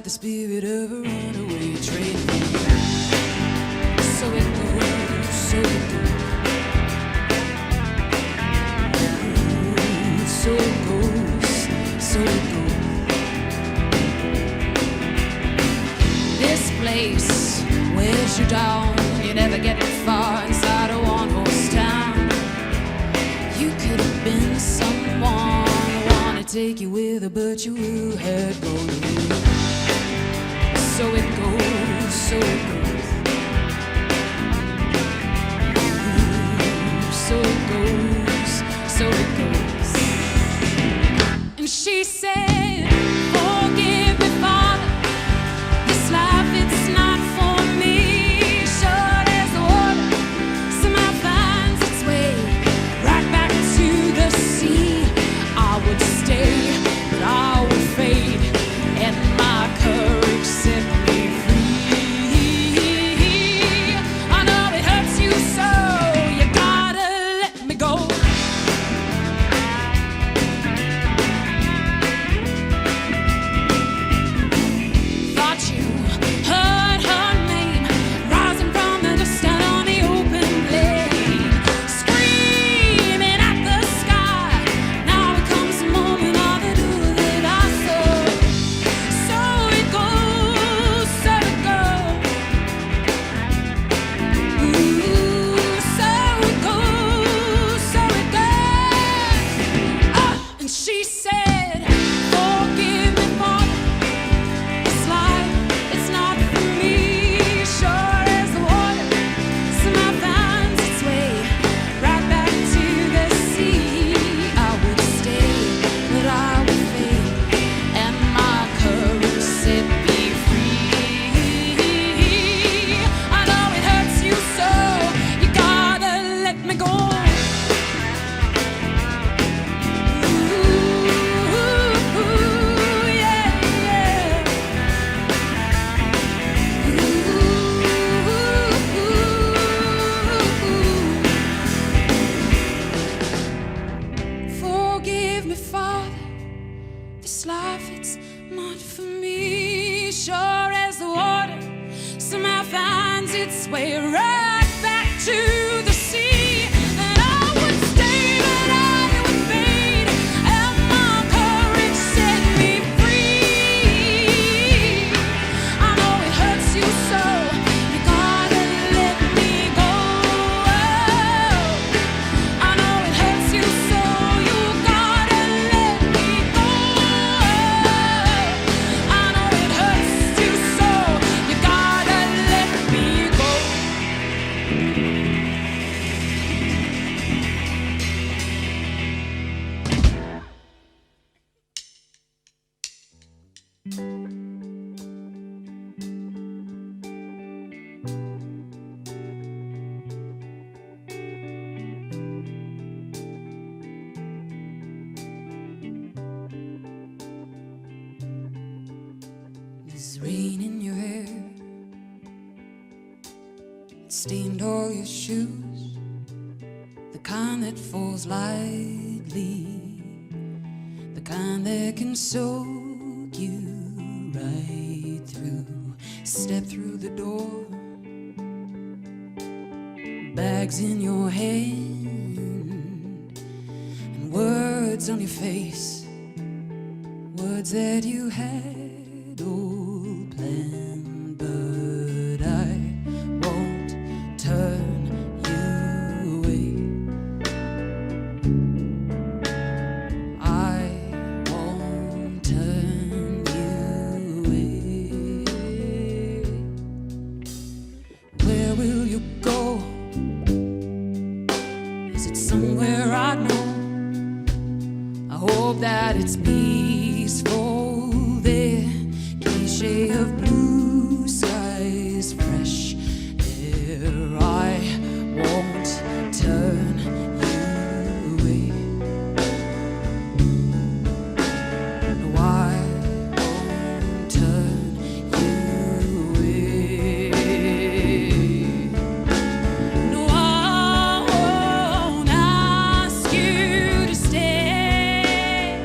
got the spirit of a runaway train. So it goes, so it goes. So it goes, so it goes. This place wears you down. You never get far inside a one-horse town. You could have been someone who wanna take you with her, but you had gone away. So it goes, so it goes. So it goes, so it goes. And she said, forgive me, Father, this life, it's not for me. Short as the water, somehow finds its way right back to the sea. I would stay, but I would fade, and my courage set me free. I know it hurts you so, you gotta let me go. Thought you heard her name rising from the dust out on the open plain, screaming at the sky. Now it comes the moment of the dew that I saw. So it goes, so it goes. Ooh, so it goes, so it goes. And she said, forgive me, Father, this life, it's not for me. Sure as the water, somehow finds its way right back to the sea. I would stay, but I would fade, and my courage set me free. I know it hurts you so, you gotta let me go. Ooh, yeah, yeah. Forgive me, Father, this life, it's not for me. Sure as the water somehow finds its way right back to the sea. And I would stay, but I would fade, and my courage set me free. I know it hurts you so, you gotta let me go. I know it hurts you so, you gotta let me go. I know it hurts you so, you gotta let me go. There's rain in your hair, it stained all your shoes, the kind that falls lightly, the kind that can soak you right through. Step through the door, bags in your hand, and words on your face, words that you had all planned. But I won't turn you away. I won't turn you away. Where will you go? Is it somewhere I know? I hope that it's peaceful there. Cliche of blue skies, fresh air. I won't turn you away. No, I won't turn you away. No, I won't ask you to stay.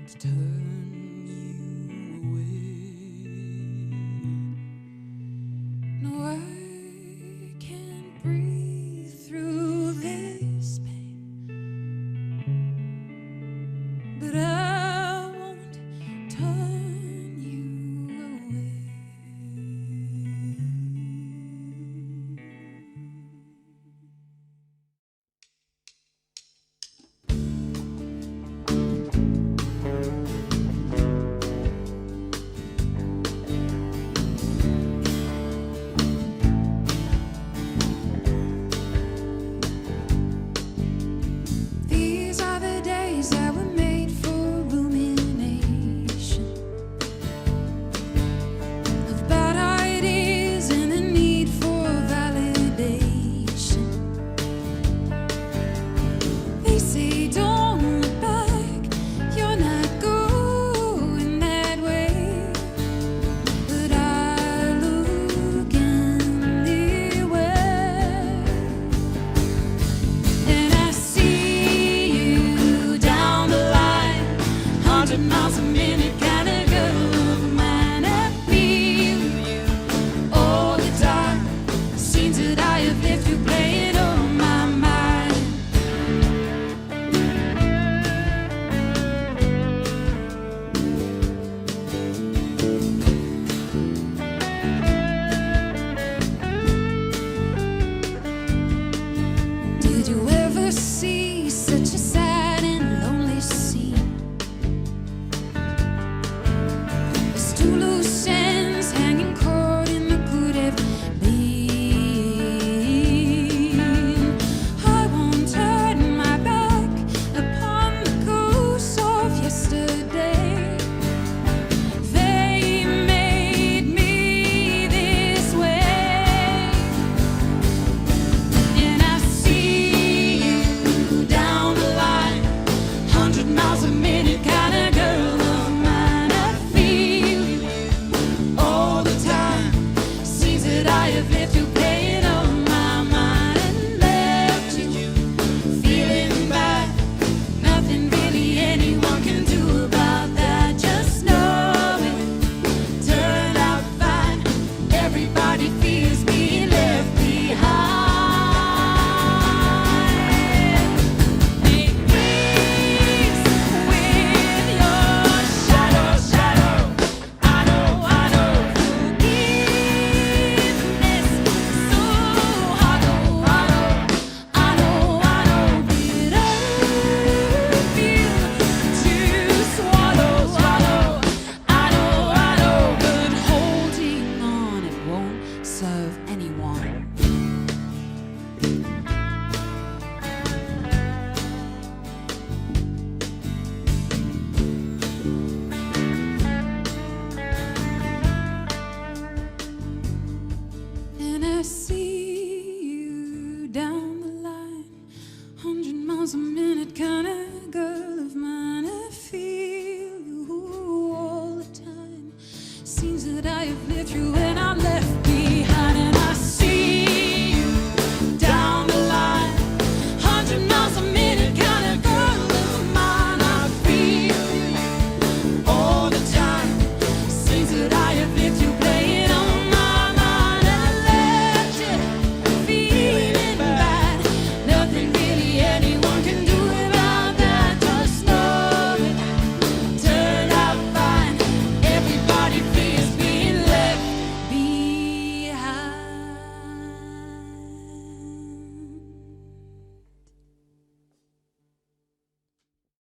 to turn you away. No, I can't breathe through this pain, but I won't turn you away. These are the days that were made for rumination of bad ideas and the need for validation. They say don't look back, you're not going that way, but I look anywhere, and I see you down the line, 100 miles a minute kind of girl of mine. I feel you all the time, scenes that I have lived through playing on my mind. Did you ever see such a sad and lonely scene? There's two loose ends hanging caught in the could have been. I won't turn my back upon the ghosts of yesterday. They made me this way, and I see you down the line, 100 miles a minute kind of girl of mine. I feel you all the time, scenes that I have lived through playing on my mind, and left you feeling bad. Nothing really anyone can do about that. Just know it turned out fine. Everybody fears being left behind. Make peace with your shadow. I know forgiveness so hard. I know bitter pill to swallow. I know, but holding on, it won't serve anyone. And I see you down the line, 100 miles a minute kind of girl